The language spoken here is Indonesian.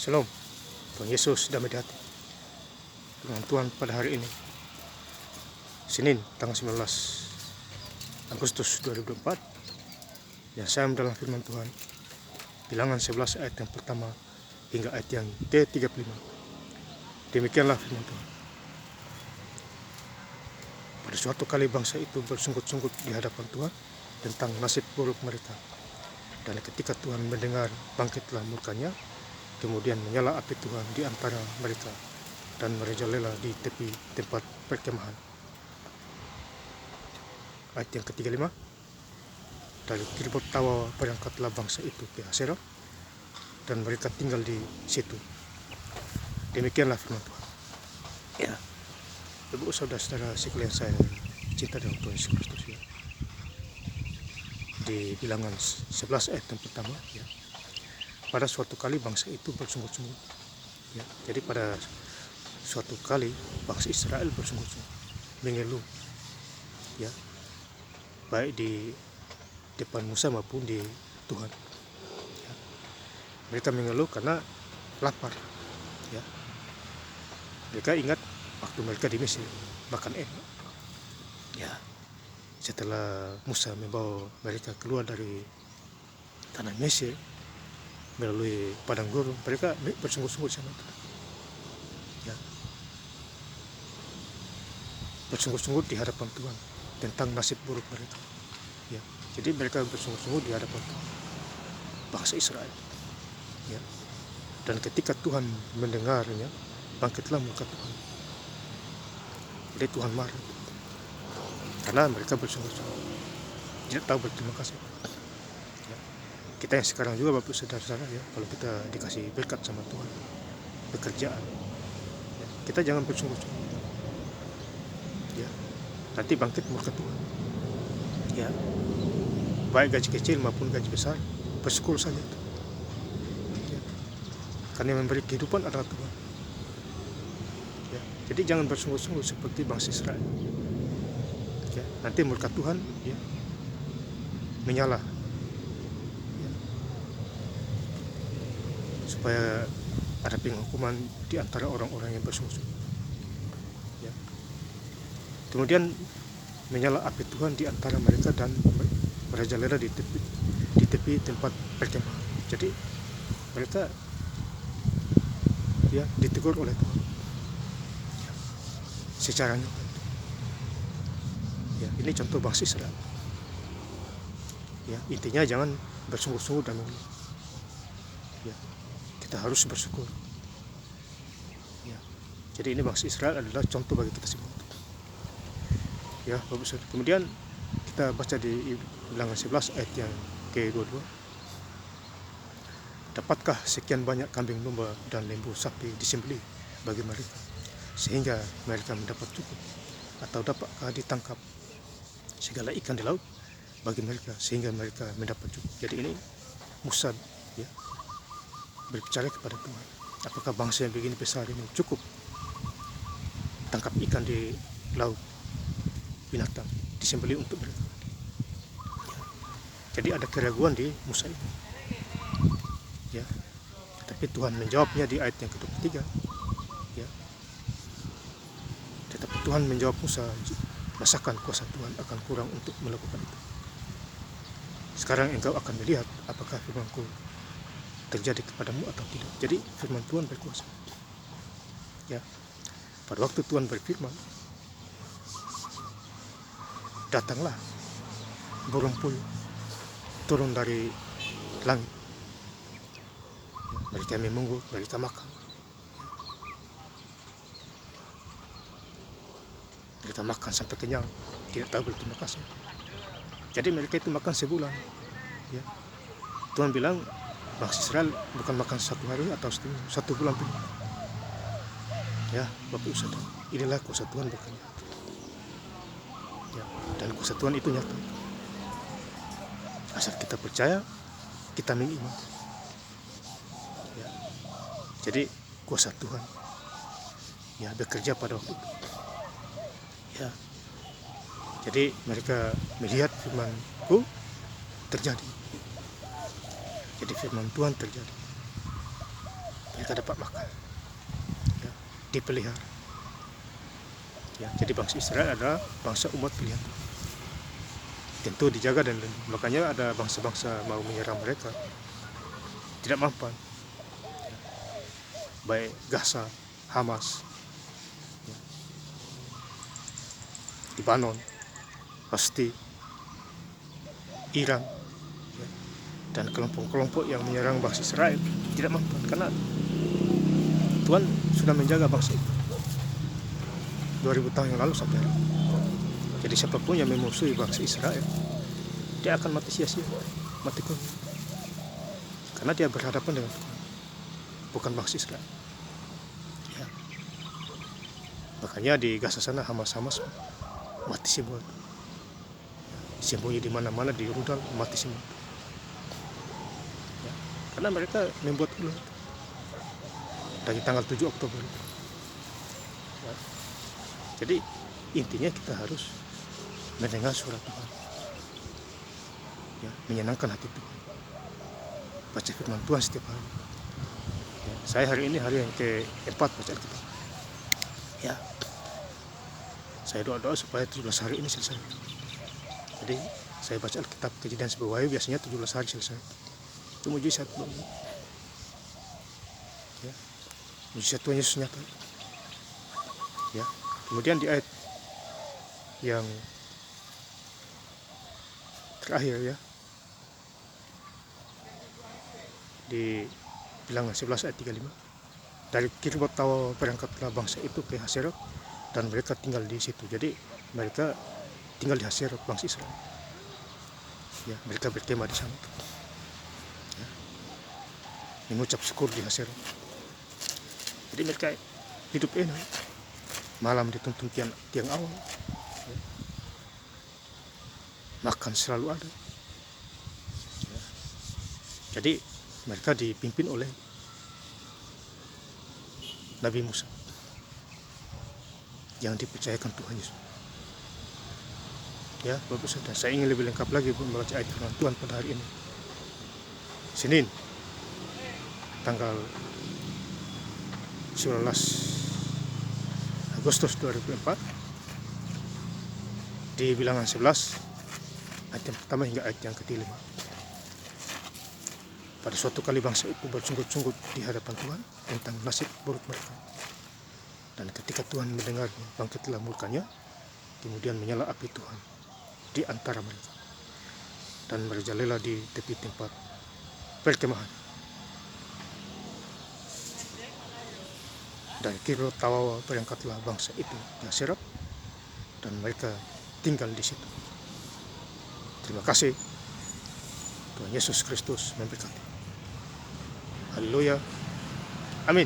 Shalom, Tuhan Yesus damai di hati. Firman Tuhan pada hari ini, Senin tanggal 19 Agustus 2024. Yang saya mendalam firman Tuhan, Bilangan 11 ayat yang pertama hingga ayat yang ke-35. Demikianlah firman Tuhan. Pada suatu kali bangsa itu bersungut-sungut di hadapan Tuhan tentang nasib buruk mereka. Dan ketika Tuhan mendengar, bangkitlah murkanya, kemudian menyala api Tuhan di antara mereka dan merajalela di tepi tempat perkemahan. Ayat yang ke-35. Dari Kirbot Tawa berangkatlah bangsa itu ke Hasera, dan mereka tinggal di situ. Demikianlah firman Tuhan. Ya, Ibu saudara-saudara sekalian saya cinta dalam Tuhan Yesus Kristus, ya. Di Bilangan 11 ayat yang pertama, ya. Pada suatu kali bangsa itu bersungut-sungut, ya. Jadi pada suatu kali bangsa Israel bersungut-sungut, mengeluh, ya, baik di depan Musa maupun di Tuhan, ya. Mereka mengeluh karena lapar, ya. Mereka ingat waktu mereka di Mesir makan enak, ya. Setelah Musa membawa mereka keluar dari tanah Mesir melalui padang gurun, mereka bersungut-sungut sama Tuhan, ya. Bersungut-sungut di hadapan Tuhan tentang nasib buruk mereka, ya. Jadi mereka bersungut-sungut di hadapan Tuhan, bangsa Israel, ya. Dan ketika Tuhan mendengarnya, bangkitlah murka Tuhan. Jadi Tuhan marah karena mereka bersungguh-sungguh, tidak tahu berterima kasih, ya. Kita yang sekarang juga Bapak saudara-saudara, ya, kalau kita dikasih berkat sama Tuhan, pekerjaan, ya, kita jangan bersungguh-sungguh, ya. Nanti bangkit murka Tuhan, ya. Baik gaji kecil maupun gaji besar, bersyukur saja, ya. Karena yang memberi kehidupan adalah Tuhan, ya. Jadi jangan bersungguh-sungguh seperti bangsa Israel, ya. Nanti murka Tuhan, ya, menyala, ya, supaya ada penghukuman di antara orang-orang yang bersungguh-sungguh, ya. Kemudian menyala api Tuhan di antara mereka dan merajalela di tepi tempat perkemahan. Jadi mereka, ya, ditegur oleh Tuhan, ya, secara nyata, ya. Ini contoh bangsa Israel, ya. Intinya jangan bersungguh-sungguh dan mengeluh, ya. Kita harus bersyukur, ya. Jadi ini bangsa Israel adalah contoh bagi kita semua, ya, Bapak Saudara. Kemudian kita baca di Bilangan 11 ayat yang ke-22. Dapatkah sekian banyak kambing domba dan lembu sapi disembelih bagi mereka sehingga mereka mendapat cukup, atau dapatkah ditangkap segala ikan di laut bagi mereka sehingga mereka mendapat cukup? Jadi ini Musa, ya, berbicara kepada Tuhan, apakah bangsa yang begini besar ini cukup tangkap ikan di laut, binatang disembelih untuk mereka, ya. Jadi ada keraguan di Musa itu, ya. Tapi Tuhan menjawabnya di ayat yang ke-23, ya. Tetapi Tuhan menjawab Musa, masakan kuasa Tuhan akan kurang untuk melakukan itu? Sekarang engkau akan melihat apakah firmanku terjadi kepadamu atau tidak. Jadi firman Tuhan berkuasa, ya. Pada waktu Tuhan berfirman, datanglah burung puyuh turun dari langit, ya. Mereka memungut, mereka makan, mereka makan sampai kenyang, tidak tahu berterima kasih. Jadi mereka itu makan sebulan, ya. Tuhan bilang bangsa Israel bukan makan satu hari atau satu bulan penuh, ya. Bapak saudara, inilah kuasa Tuhan bekerja, ya. Dan kuasa Tuhan itu nyata, asal kita percaya, kita mengiman, ya. Jadi kuasa Tuhan, ya, bekerja pada waktu itu, ya. Jadi mereka melihat firman-Ku terjadi. Jadi firman Tuhan terjadi, ya. mereka dapat makan, ya, dipelihara. Ya, jadi bangsa Israel adalah bangsa umat pilihan Tuhan. Tentu dijaga dan makanya ada bangsa-bangsa mau menyerang mereka tidak mampan, baik Gaza, Hamas, ya, Lebanon, pasti Iran, ya, dan kelompok-kelompok yang menyerang bangsa Israel tidak mampan karena Tuhan sudah menjaga bangsa itu 2000 tahun yang lalu sampai hari ini. Jadi siapapun yang memusuhi bangsa Israel, dia akan mati sia-sia, mati kuno, karena dia berhadapan dengan Tuhan, bukan bangsa Israel. Ya. Makanya di Gaza sana Hamas mati semua, sembunyi di mana-mana di rudal, mati semua. Ya. Karena mereka membuat ulah dari tanggal 7 Oktober. Ya. Jadi intinya kita harus mendengar suara Tuhan, ya, menyenangkan hati Tuhan, baca firman Tuhan setiap hari. Ya, saya hari ini hari yang keempat baca Alkitab. Ya, saya doa supaya 17 hari ini selesai. Jadi saya baca Alkitab Kejadian sampai Wahyu biasanya 17 hari selesai. Itu mujizat, ya, mujizat Tuhan Yesus nyata. Ya, kemudian di ayat yang terakhir, ya, di Bilangan 11 ayat 35, dari Kirbot Tawa berangkatlah bangsa itu ke Haserot dan mereka tinggal di situ. Jadi mereka tinggal di Haserot, bangsa Israel. Ya, mereka berkemah di sana. Ya, mengucap syukur di Haserot. Jadi mereka hidup enak. Malam dituntun tiang awal. Ya. Makan selalu ada. Ya. Jadi mereka dipimpin oleh Nabi Musa yang dipercayakan Tuhan Yesus. Ya, Bapak Saudara, saya ingin lebih lengkap lagi membaca ayat firman Tuhan pada hari ini. Senin, tanggal 19 Agustus 2004, di Bilangan 11 ayat yang pertama hingga ayat yang ke-5. Pada suatu kali bangsa itu bersunggut-sunggut di hadapan Tuhan tentang nasib buruk mereka. Dan ketika Tuhan mendengarnya, bangkitlah murkanya, kemudian menyala api Tuhan di antara mereka. Dan merajalela di tepi tempat perkemahan. Dan Kirbot Tawa berangkatlah bangsa itu di Haserot dan mereka tinggal di situ. Terima kasih. Tuhan Yesus Kristus memberkati. Haleluya. Amin.